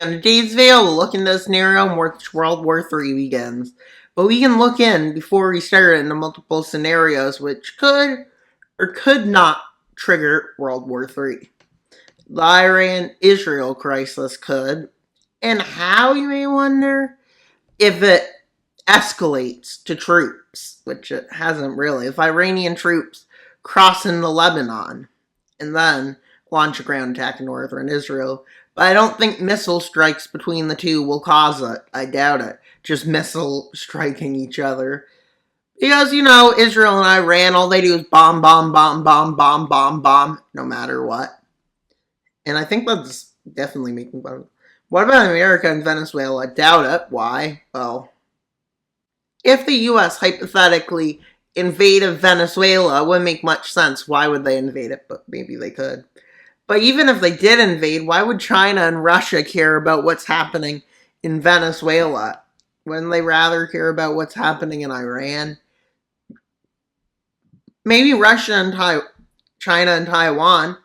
In today's video, we'll look into the scenario in which World War III begins. But we can look in, before we start, into multiple scenarios which could or could not trigger World War III. The Iran-Israel crisis could, and how, you may wonder, if it escalates to troops, which it hasn't really. If Iranian troops cross into Lebanon and then launch a ground attack in northern Israel. But I don't think missile strikes between the two will cause it. I doubt it. Just missile striking each other. Because, Israel and Iran, all they do is bomb, bomb, bomb, bomb, bomb, bomb, bomb, no matter what. And I think that's definitely making fun. What about America and Venezuela? Doubt it. Why? Well, if the U.S. hypothetically invaded Venezuela, it wouldn't make much sense. Why would they invade it? But maybe they could. But even if they did invade, why would China and Russia care about what's happening in Venezuela? Wouldn't they rather care about what's happening in Iran? Maybe Russia and China and Taiwan.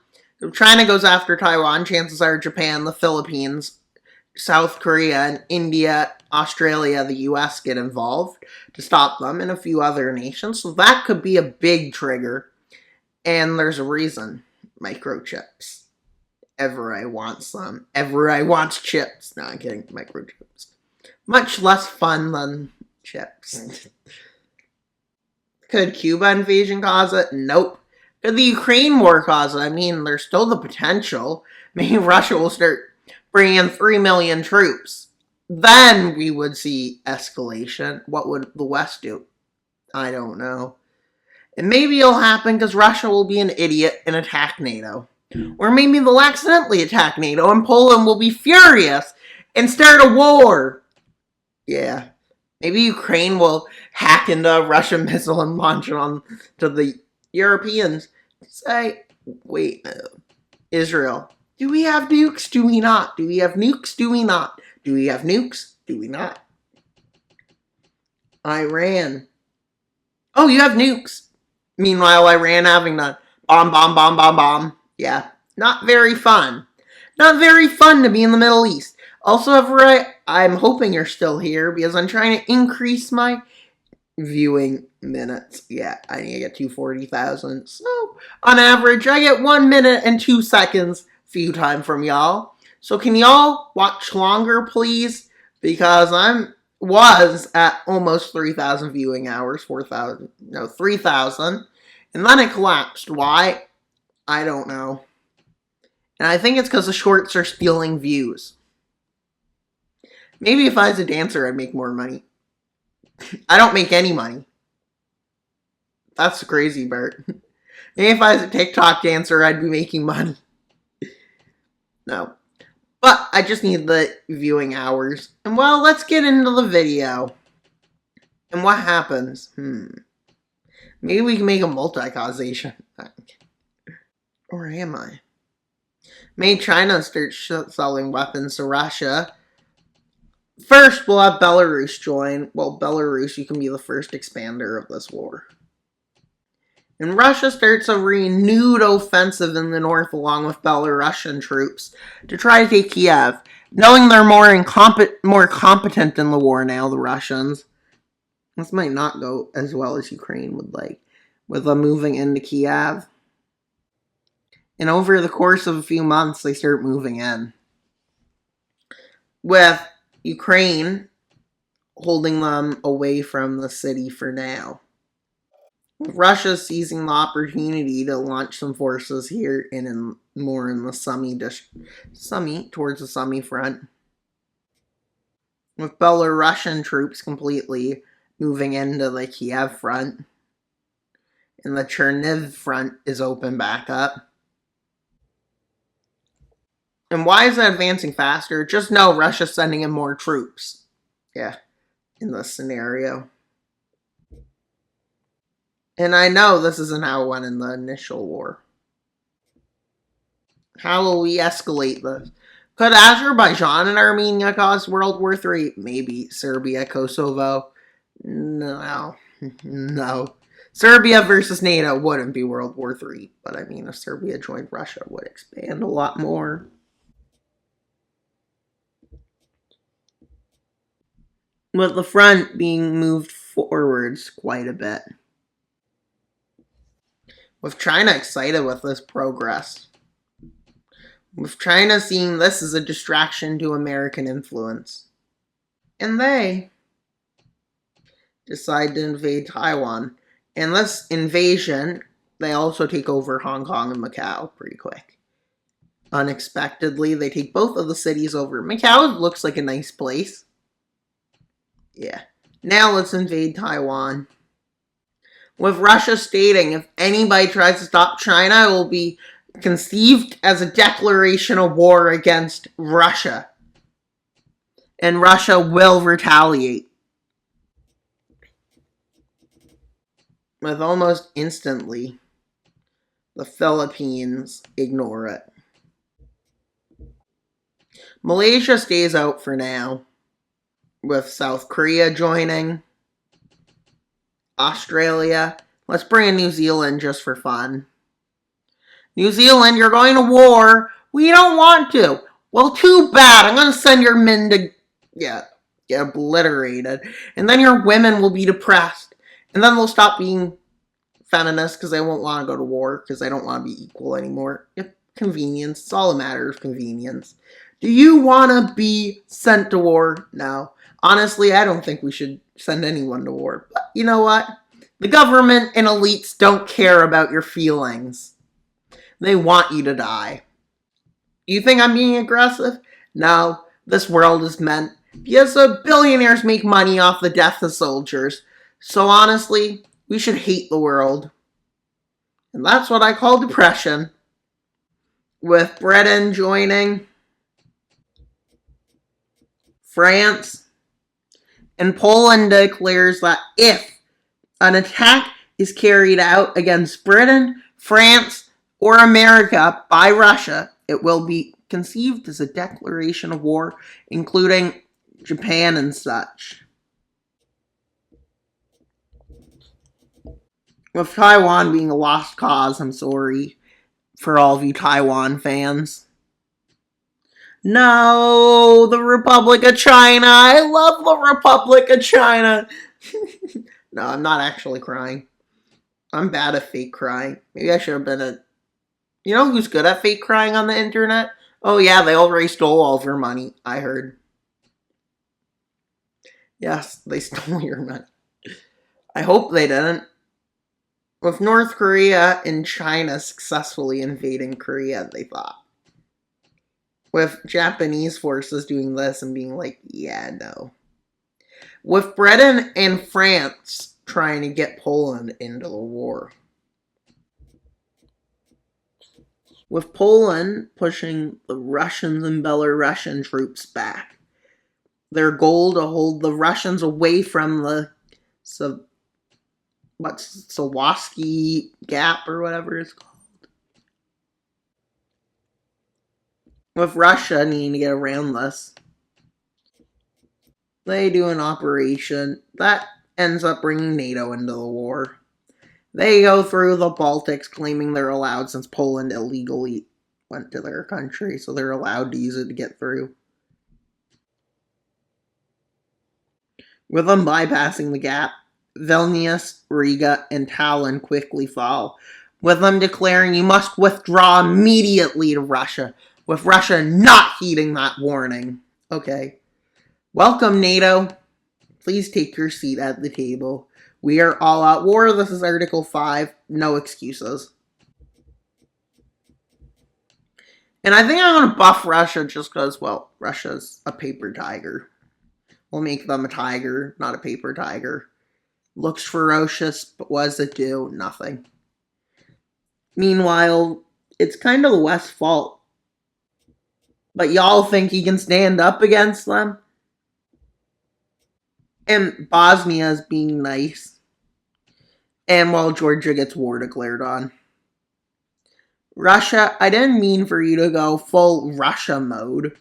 If China goes after Taiwan, chances are Japan, the Philippines, South Korea, and India, Australia, the US get involved to stop them, and a few other nations. So that could be a big trigger. And there's a reason. Microchips. Ever I want some. Ever I want chips. No, I'm kidding. Microchips. Much less fun than chips. Could Cuba invasion cause it? Nope. Could the Ukraine war cause it? I mean, there's still the potential. Maybe Russia will start bringing in 3 million troops. Then we would see escalation. What would the West do? I don't know. And maybe it'll happen because Russia will be an idiot and attack NATO. Or maybe they'll accidentally attack NATO and Poland will be furious and start a war. Yeah. Maybe Ukraine will hack into a Russian missile and launch it on to the Europeans. Say, wait, Israel, do we have nukes? Do we not? Do we have nukes? Do we not? Do we have nukes? Do we not? Iran. Oh, you have nukes. Meanwhile, Iran having the bomb, bomb, bomb, bomb, bomb. Yeah, not very fun. Not very fun to be in the Middle East. Also, I'm hoping you're still here because I'm trying to increase my viewing minutes. Yeah, I need to get to 40,000. So, on average, I get 1 minute and 2 seconds view time from y'all. So, can y'all watch longer, please? Because was at almost 3,000 viewing hours, 3,000, and then it collapsed. Why? I don't know. And I think it's because the shorts are stealing views. Maybe if I was a dancer, I'd make more money. I don't make any money. That's crazy, Bert. Maybe if I was a TikTok dancer, I'd be making money. No. But I just need the viewing hours. And well, let's get into the video. And what happens? Maybe we can make a multi-causation. Or am I? Maybe China starts selling weapons to Russia. First, we'll have Belarus join. Well, Belarus, you can be the first expander of this war. And Russia starts a renewed offensive in the north along with Belarusian troops to try to take Kiev, knowing they're more competent in the war now, the Russians. This might not go as well as Ukraine would like, with them moving into Kiev. And over the course of a few months, they start moving in. With Ukraine holding them away from the city for now. Russia seizing the opportunity to launch some forces here and more in the Sumy towards the Sumy front. With Belarusian troops completely moving into the Kiev front. And the Cherniv front is open back up. And why is it advancing faster? Just know Russia's sending in more troops. Yeah, in this scenario. And I know this isn't how it went in the initial war. How will we escalate this? Could Azerbaijan and Armenia cause World War III? Maybe. Serbia, Kosovo? No. No. Serbia versus NATO wouldn't be World War III. But I mean, if Serbia joined Russia, it would expand a lot more. with the front being moved forwards quite a bit. With China excited with this progress. With China seeing this as a distraction to American influence. And they decide to invade Taiwan. In this invasion, they also take over Hong Kong and Macau pretty quick. Unexpectedly, they take both of the cities over. Macau looks like a nice place. Yeah. Now let's invade Taiwan. With Russia stating if anybody tries to stop China, it will be conceived as a declaration of war against Russia. And Russia will retaliate. With almost instantly, the Philippines ignore it. Malaysia stays out for now, with South Korea joining. Australia. Let's bring in New Zealand just for fun. New Zealand, you're going to war. We don't want to. Well, too bad. I'm going to send your men to get obliterated. And then your women will be depressed. And then they'll stop being feminists because they won't want to go to war because they don't want to be equal anymore. Convenience. It's all a matter of convenience. Do you want to be sent to war? No. Honestly, I don't think we should send anyone to war. But you know what? The government and elites don't care about your feelings. They want you to die. You think I'm being aggressive? No. This world is meant because the billionaires make money off the death of soldiers. So honestly, we should hate the world. And that's what I call depression. With Britain joining, France, and Poland declares that if an attack is carried out against Britain, France, or America by Russia, it will be conceived as a declaration of war, including Japan and such. With Taiwan being a lost cause, I'm sorry for all of you Taiwan fans. No, the Republic of China. I love the Republic of China. No, I'm not actually crying. I'm bad at fake crying. Maybe I should have been a... You know who's good at fake crying on the internet? Oh yeah, they already stole all of your money, I heard. Yes, they stole your money. I hope they didn't. With North Korea and China successfully invading Korea, they thought. With Japanese forces doing this and being like, yeah, no. With Britain and France trying to get Poland into the war. With Poland pushing the Russians and Belarusian troops back. Their goal to hold the Russians away from the Sawaski Gap or whatever it's called. With Russia needing to get around this, they do an operation that ends up bringing NATO into the war. They go through the Baltics claiming they're allowed since Poland illegally went to their country, so they're allowed to use it to get through. With them bypassing the gap, Vilnius, Riga, and Tallinn quickly fall, with them declaring you must withdraw immediately to Russia, with Russia not heeding that warning. Okay. Welcome, NATO. Please take your seat at the table. We are all out war. This is Article 5. No excuses. And I think I'm going to buff Russia just because, well, Russia's a paper tiger. We'll make them a tiger, not a paper tiger. Looks ferocious, but what does it do? Nothing. Meanwhile, it's kind of the West's fault. But y'all think he can stand up against them? And Bosnia is being nice. And while Georgia gets war declared on. Russia, I didn't mean for you to go full Russia mode.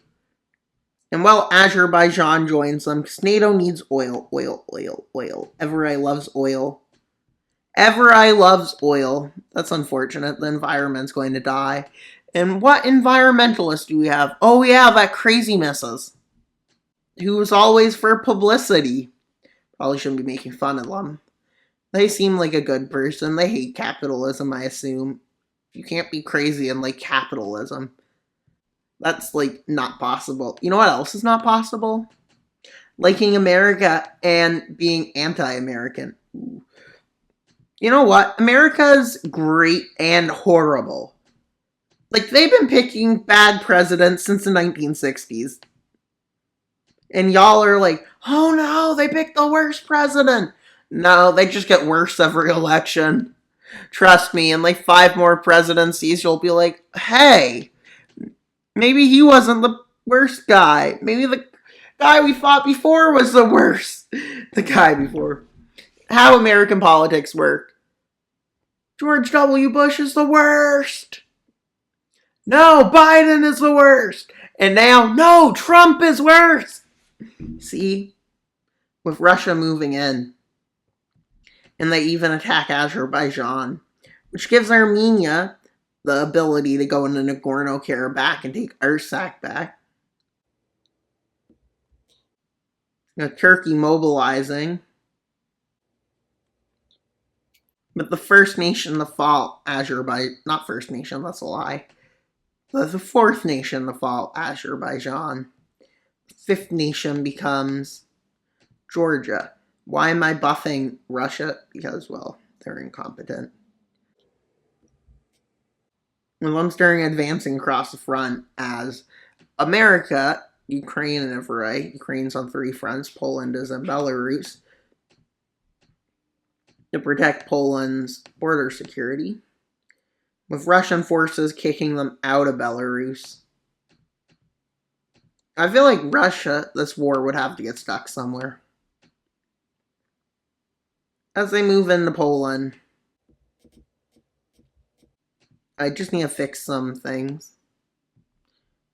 And while Azerbaijan joins them, because NATO needs oil, oil, oil, oil. Everai loves oil. Everai loves oil. That's unfortunate. The environment's going to die. And what environmentalists do we have? Oh yeah, that crazy misses. who was always for publicity. Probably shouldn't be making fun of them. They seem like a good person. They hate capitalism, I assume. You can't be crazy and like capitalism. That's like not possible. You know what else is not possible? Liking America and being anti-American. You know what? America's great and horrible. Like, they've been picking bad presidents since the 1960s. And y'all are like, oh no, they picked the worst president. No, they just get worse every election. Trust me, in like 5 more presidencies, you'll be like, hey, maybe he wasn't the worst guy. Maybe the guy we fought before was the worst. The guy before. How American politics work. George W. Bush is the worst. No, Biden is the worst. And now, no, Trump is worse. See? With Russia moving in. And they even attack Azerbaijan, which gives Armenia the ability to go into Nagorno-Karabakh and take Artsakh back. Turkey mobilizing. But the first nation to fall, Azerbaijan, not first nation, that's a lie. The fourth nation to fall, Azerbaijan. The 5th nation becomes Georgia. Why am I buffing Russia? Because, well, they're incompetent. Well, I'm starting advancing across the front as America, Ukraine, and everywhere. Ukraine's on 3 fronts. Poland is in Belarus. To protect Poland's border security, with Russian forces kicking them out of Belarus. I feel like Russia, this war would have to get stuck somewhere. As they move into Poland, I just need to fix some things.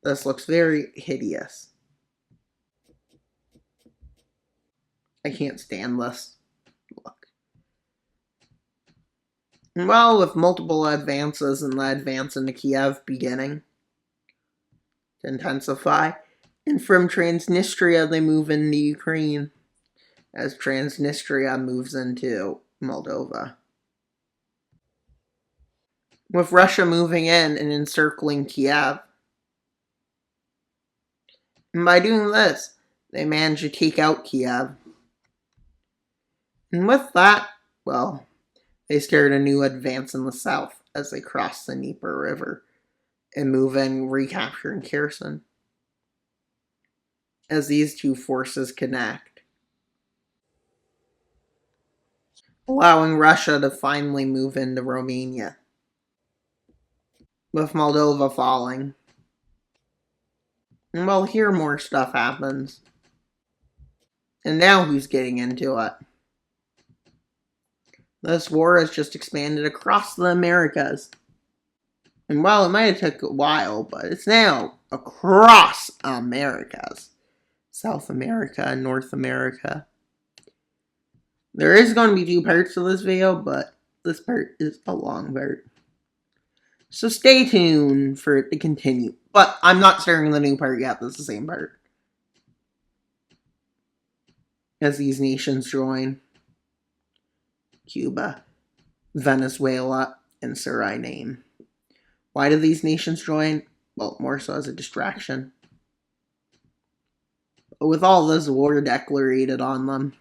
This looks very hideous. I can't stand this. Look. Well, with multiple advances and the advance into Kiev beginning to intensify, and from Transnistria they move into Ukraine, as Transnistria moves into Moldova. With Russia moving in and encircling Kiev. And by doing this, they manage to take out Kiev. And with that, well, they start a new advance in the south as they cross the Dnieper River and move in, recapturing Kherson. As these 2 forces connect, allowing Russia to finally move into Romania, with Moldova falling. And well, here more stuff happens. And now who's getting into it? This war has just expanded across the Americas. And while it might have took a while, but it's now across Americas. South America and North America. There is going to be 2 parts to this video, but this part is a long part. So stay tuned for it to continue. But I'm not starting the new part yet, this is the same part. As these nations join. Cuba, Venezuela, and Suriname. Why do these nations join? Well, more so as a distraction. But with all this war declared on them,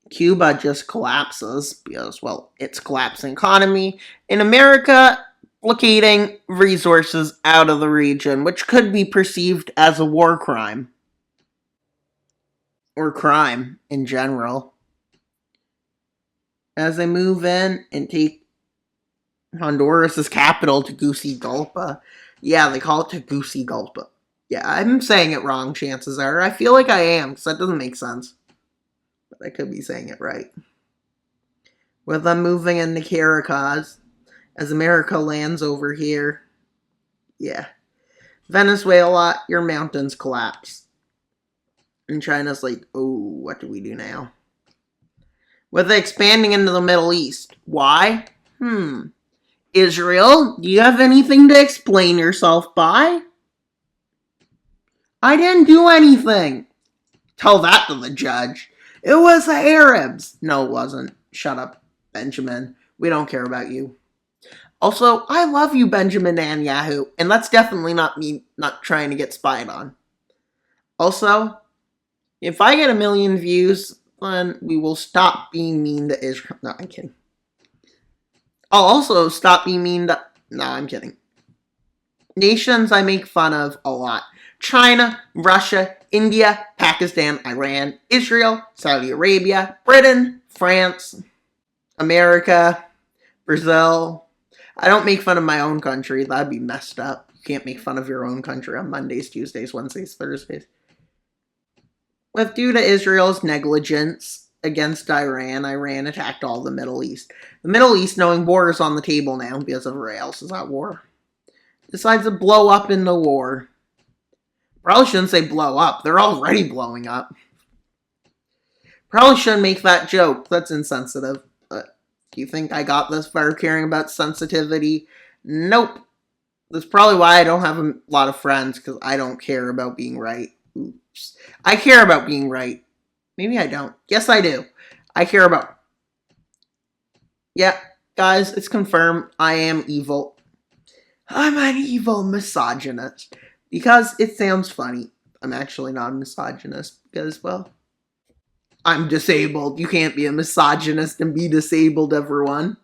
Cuba just collapses because, well, it's collapsing economy. In America, locating resources out of the region, which could be perceived as a war crime. Or crime in general. As they move in and take Honduras' capital, Tegucigalpa. Yeah, they call it Tegucigalpa. Yeah, I'm saying it wrong, chances are. I feel like I am, because that doesn't make sense. But I could be saying it right. With them moving into Caracas, as America lands over here. Yeah. Venezuela, your mountains collapse. And China's like, oh, what do we do now? With expanding into the Middle East. Why? Israel, do you have anything to explain yourself by? I didn't do anything. Tell that to the judge. It was the Arabs. No, it wasn't. Shut up, Benjamin. We don't care about you. Also, I love you, Benjamin Netanyahu, and that's definitely not me not trying to get spied on. Also, if I get 1,000,000 views, then we will stop being mean to Israel. No, I'm kidding. I'll also stop being mean to... No, I'm kidding. Nations I make fun of a lot. China, Russia, India, Pakistan, Iran, Israel, Saudi Arabia, Britain, France, America, Brazil. I don't make fun of my own country. That'd be messed up. You can't make fun of your own country on Mondays, Tuesdays, Wednesdays, Thursdays. With due to Israel's negligence against Iran, Iran attacked all the Middle East. The Middle East, knowing war is on the table now because everywhere else is at war, decides to blow up in the war. Probably shouldn't say blow up. They're already blowing up. Probably shouldn't make that joke. That's insensitive. But do you think I got this far caring about sensitivity? Nope. That's probably why I don't have a lot of friends, because I don't care about being right. Oops. I care about being right. Maybe I don't. Yes, I do. I care about... Yeah, guys, it's confirmed. I am evil. I'm an evil misogynist. Because it sounds funny. I'm actually not a misogynist because, well, I'm disabled. You can't be a misogynist and be disabled, everyone.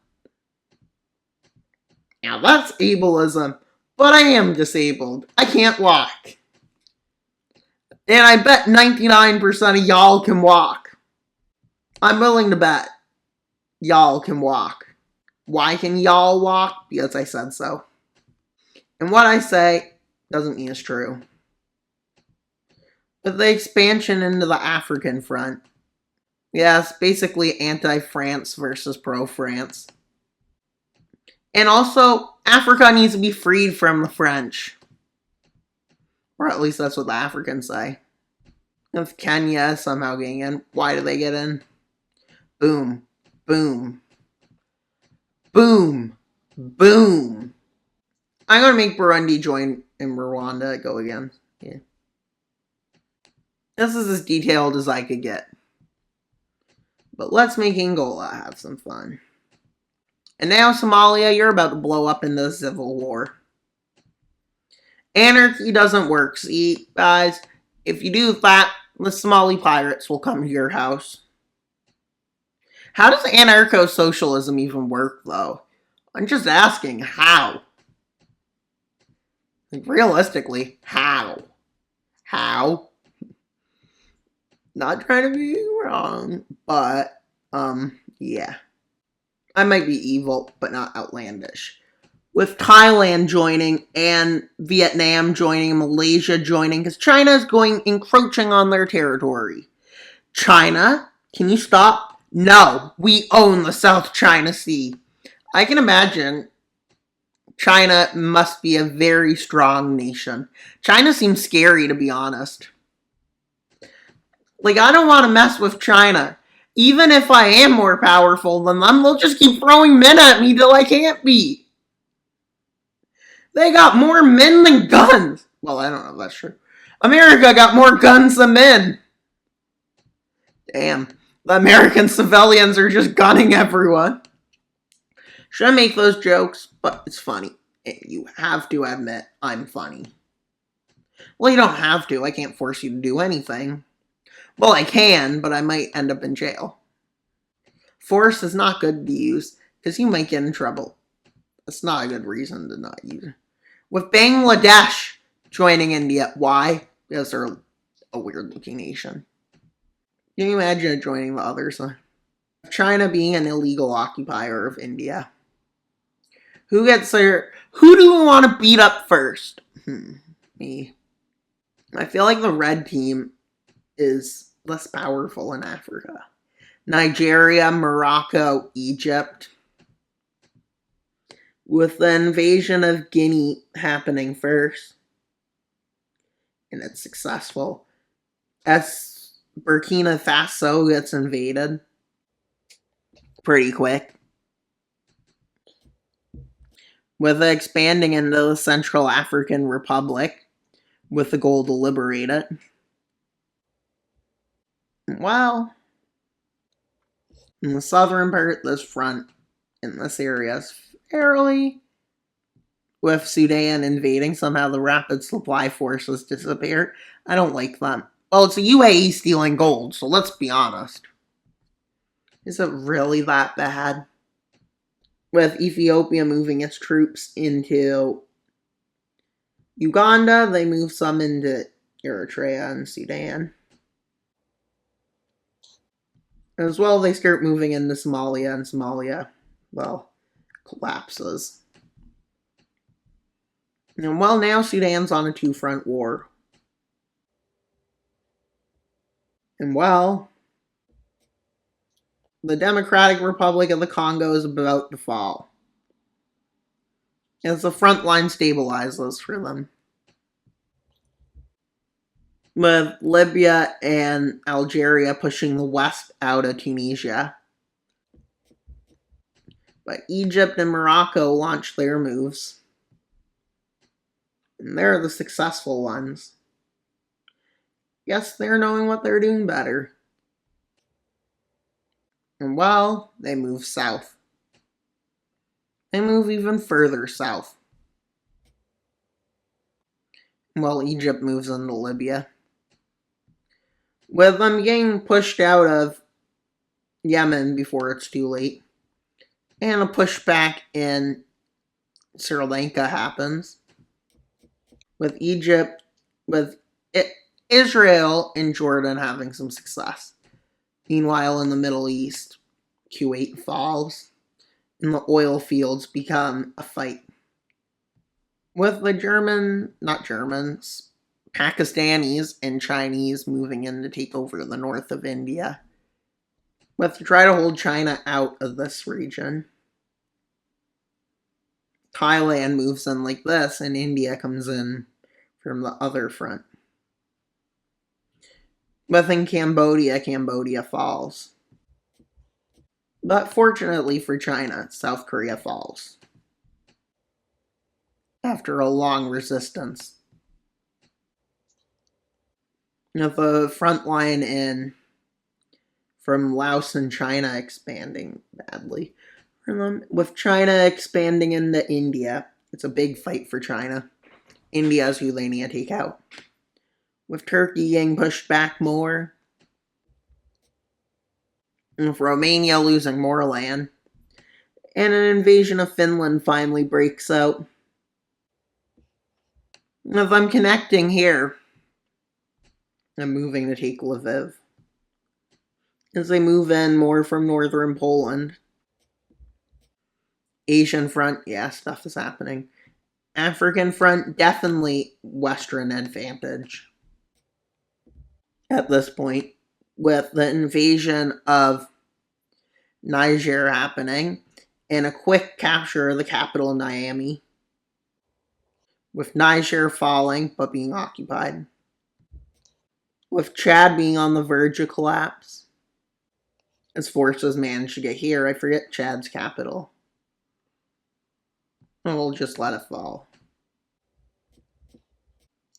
Now that's ableism. But I am disabled. I can't walk. And I bet 99% of y'all can walk. I'm willing to bet y'all can walk. Why can y'all walk? Because I said so. And what I say doesn't mean it's true. But the expansion into the African front. Yes, basically anti-France versus pro-France. And also, Africa needs to be freed from the French. Or at least that's what the Africans say. With Kenya somehow getting in. Why do they get in? Boom. Boom. Boom. Boom. I'm going to make Burundi join in Rwanda. Go again. Yeah. This is as detailed as I could get. But let's make Angola have some fun. And now Somalia, you're about to blow up into a civil war. Anarchy doesn't work. See, guys, if you do that, the Somali pirates will come to your house. How does anarcho-socialism even work, though? I'm just asking, how? Like, realistically, how? How? Not trying to be wrong, but, yeah. I might be evil, but not outlandish. With Thailand joining, and Vietnam joining, Malaysia joining, because China is encroaching on their territory. China, can you stop? No, we own the South China Sea. I can imagine China must be a very strong nation. China seems scary, to be honest. Like, I don't want to mess with China. Even if I am more powerful than them, they'll just keep throwing men at me till I can't be. They got more men than guns. Well, I don't know if that's true. America got more guns than men. Damn. The American civilians are just gunning everyone. Should I make those jokes? But it's funny. You have to admit I'm funny. Well, you don't have to. I can't force you to do anything. Well, I can, but I might end up in jail. Force is not good to use, because you might get in trouble. That's not a good reason to not use it. With Bangladesh joining India. Why? Because they're a weird-looking nation. Can you imagine joining the other side? China being an illegal occupier of India. Who gets there? Who do we want to beat up first? Me. I feel like the red team is less powerful in Africa. Nigeria, Morocco, Egypt. With the invasion of Guinea happening first. And it's successful. As Burkina Faso gets invaded. Pretty quick. With expanding into the Central African Republic. with the goal to liberate it. Well, in the southern part, this front in this area is fairly. With Sudan invading, somehow the Rapid Supply Forces disappear. I don't like them. Well, it's the UAE stealing gold, so let's be honest. Is it really that bad? With Ethiopia moving its troops into Uganda, they move some into Eritrea and Sudan. As well, they start moving into Somalia, and Somalia, well, collapses. And well, now Sudan's on a two-front war. And well, the Democratic Republic of the Congo is about to fall as the front line stabilizes for them. With Libya and Algeria pushing the West out of Tunisia. But Egypt and Morocco launch their moves. And they're the successful ones. Yes, they're knowing what they're doing better. And well, they move south. They move even further south. While Egypt moves into Libya. With them getting pushed out of Yemen before it's too late. And a pushback in Sri Lanka happens. With Egypt, with Israel and Jordan having some success. Meanwhile, in the Middle East, Kuwait falls, and the oil fields become a fight. With the Pakistanis and Chinese moving in to take over the north of India. With to try to hold China out of this region. Thailand moves in like this, and India comes in from the other front. But in Cambodia falls. But fortunately for China, South Korea falls. After a long resistance. The front line from Laos and China expanding badly. With China expanding into India, it's a big fight for China. India is who they need to take out. With Turkey getting pushed back more. And with Romania losing more land. And an invasion of Finland finally breaks out. If I'm connecting here, I'm moving to take Lviv. As they move in more from northern Poland. Asian front, yeah, stuff is happening. African front, definitely Western advantage. At this point, with the invasion of Niger happening, and a quick capture of the capital, Niamey. With Niger falling, but being occupied. With Chad being on the verge of collapse. As forces manage to get here, I forget Chad's capital. We'll just let it fall.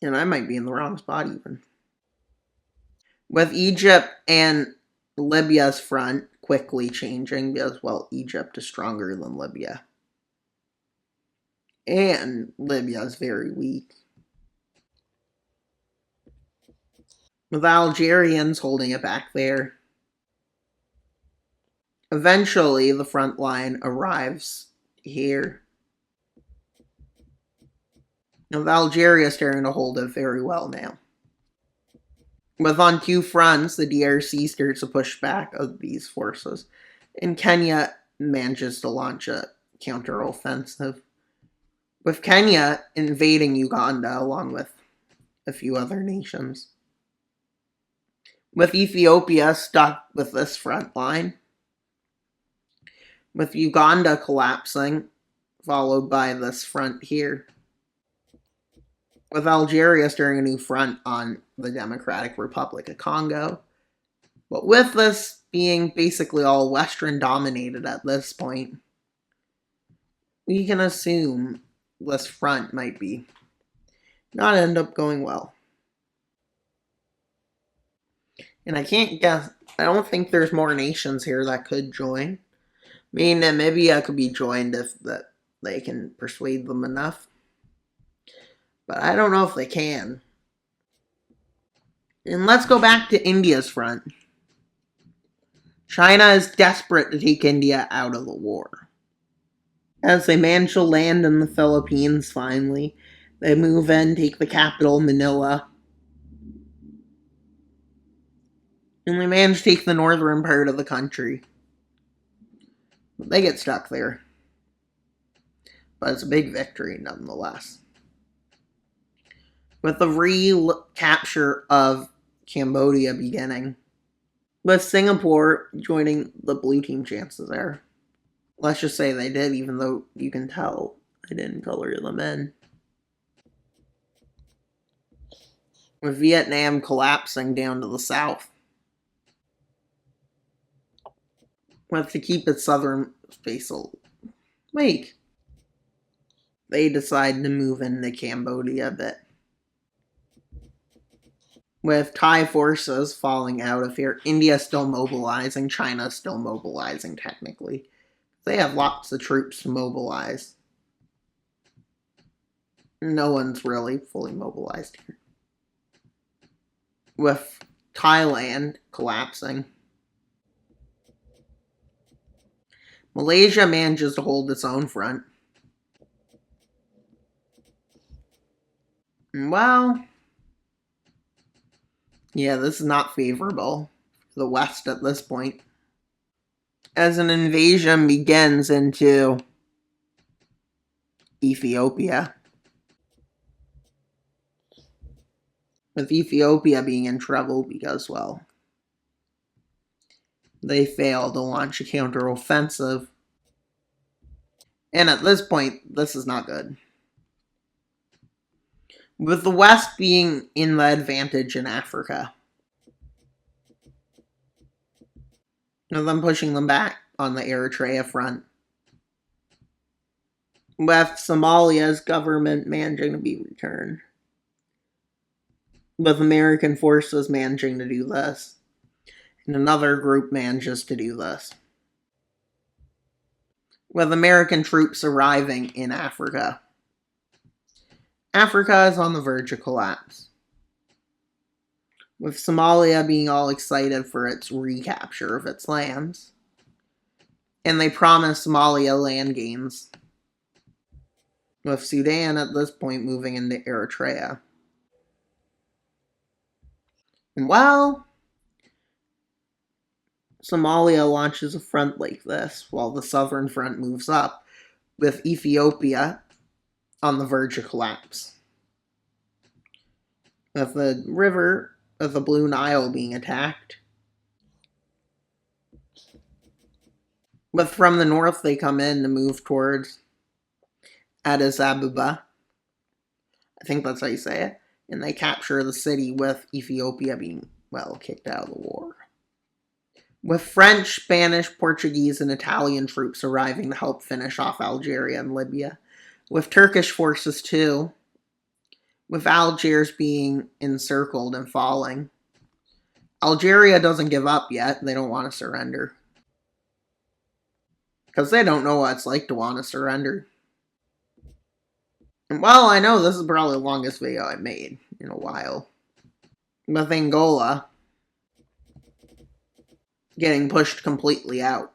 And I might be in the wrong spot even. With Egypt and Libya's front quickly changing because, well, Egypt is stronger than Libya. And Libya is very weak. With Algerians holding it back there. Eventually, the front line arrives here. With Algeria starting to hold it very well now. With on two fronts, the DRC starts to push back of these forces. And Kenya manages to launch a counteroffensive. With Kenya invading Uganda along with a few other nations. With Ethiopia stuck with this front line. With Uganda collapsing, followed by this front here. With Algeria starting a new front on the Democratic Republic of Congo. But with this being basically all Western dominated at this point, we can assume this front might be not end up going well. And I can't guess, I don't think there's more nations here that could join. I mean, Namibia could be joined if they can persuade them enough. But I don't know if they can. And let's go back to India's front. China is desperate to take India out of the war. As they manage to land in the Philippines finally, they move in, take the capital, Manila, and they manage to take the northern part of the country. But they get stuck there. But it's a big victory nonetheless. With the recapture of Cambodia beginning, with Singapore joining the blue team chances there. Let's just say they did, even though you can tell I didn't color them in. With Vietnam collapsing down to the south. With to keep its southern space weak. They decide to move into Cambodia a bit. With Thai forces falling out of here, India still mobilizing, China still mobilizing technically. They have lots of troops to mobilize. No one's really fully mobilized here. With Thailand collapsing, Malaysia manages to hold its own front. Well, yeah, this is not favorable for the West at this point. As an invasion begins into Ethiopia, with Ethiopia being in trouble because, well, they failed to launch a counteroffensive. And at this point, this is not good. With the West being in the advantage in Africa, and them pushing them back on the Eritrea front. With Somalia's government managing to be returned. With American forces managing to do this. And another group manages to do this. With American troops arriving in Africa. Africa is on the verge of collapse. With Somalia being all excited for its recapture of its lands. And they promise Somalia land gains. With Sudan at this point moving into Eritrea. And well, Somalia launches a front like this, while the southern front moves up, with Ethiopia on the verge of collapse. With the river of the Blue Nile being attacked. But from the north they come in to move towards Addis Ababa. I think that's how you say it. And they capture the city with Ethiopia being, well, kicked out of the war. With French, Spanish, Portuguese, and Italian troops arriving to help finish off Algeria and Libya. With Turkish forces too. With Algiers being encircled and falling. Algeria doesn't give up yet. They don't want to surrender. Because they don't know what it's like to want to surrender. And well, I know this is probably the longest video I made in a while. With Angola getting pushed completely out.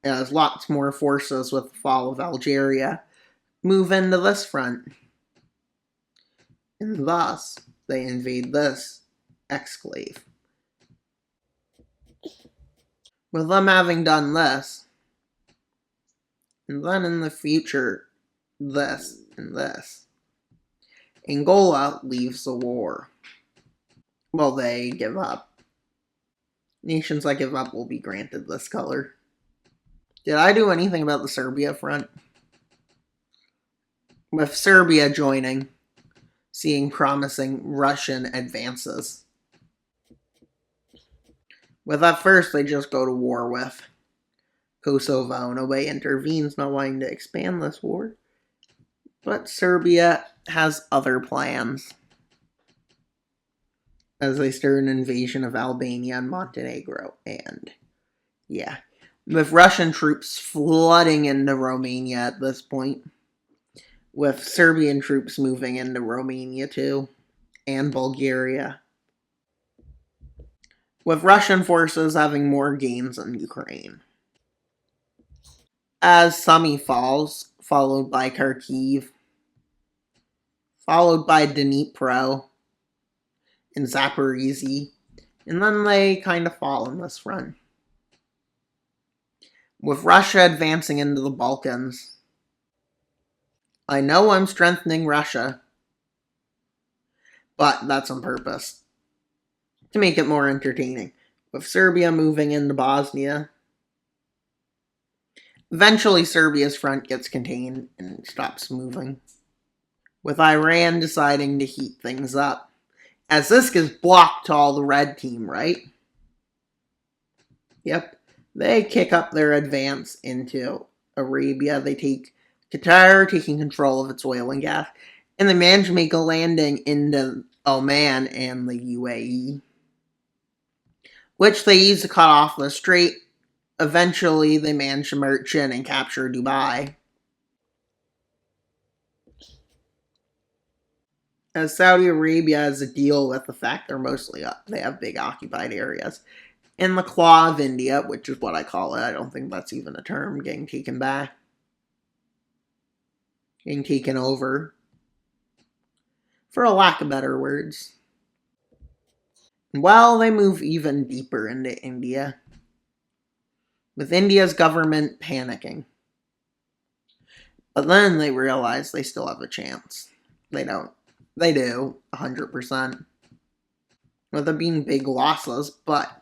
As lots more forces with the fall of Algeria move into this front. And thus, they invade this exclave. With them having done this, and then in the future, this and this, Angola leaves the war. Well, they give up. Nations that give up will be granted this color. Did I do anything about the Serbia front? With Serbia joining, seeing promising Russian advances. With at first they just go to war with Kosovo. Nobody intervenes, not wanting to expand this war. But Serbia has other plans as they start an invasion of Albania and Montenegro. And yeah, with Russian troops flooding into Romania at this point, with Serbian troops moving into Romania too, and Bulgaria, with Russian forces having more gains in Ukraine. As Sumy falls, followed by Kharkiv, followed by Dnipro and Zaporizhzhia, and then they kind of fall in this run. With Russia advancing into the Balkans. I know I'm strengthening Russia, but that's on purpose, to make it more entertaining. With Serbia moving into Bosnia, eventually Serbia's front gets contained and stops moving. With Iran deciding to heat things up, as this gets blocked to all the red team, right? Yep. They kick up their advance into Arabia. They take Qatar, taking control of its oil and gas, and they manage to make a landing into Oman and the UAE, which they use to cut off the strait. Eventually, they manage to march in and capture Dubai. As Saudi Arabia has to deal with the fact they have big occupied areas. And the claw of India, which is what I call it, I don't think that's even a term, getting taken back. Getting taken over. For a lack of better words. Well, they move even deeper into India. With India's government panicking. But then they realize they still have a chance. They don't. They do, 100%. With there being big losses, but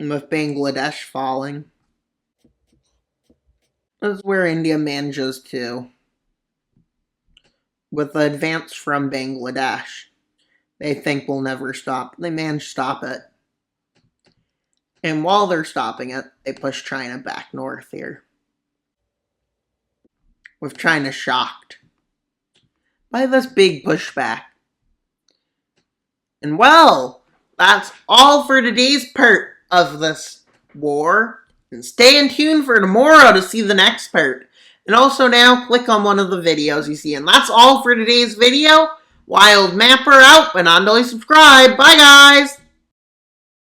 with Bangladesh falling, this is where India manages to, with the advance from Bangladesh, they think will never stop. They manage to stop it. And while they're stopping it, they push China back north here. With China shocked by this big pushback. And well, that's all for today's part of this war. And stay in tune for tomorrow to see the next part. And also now, click on one of the videos you see. And that's all for today's video. Wild Mapper out, and on to subscribe. Bye, guys!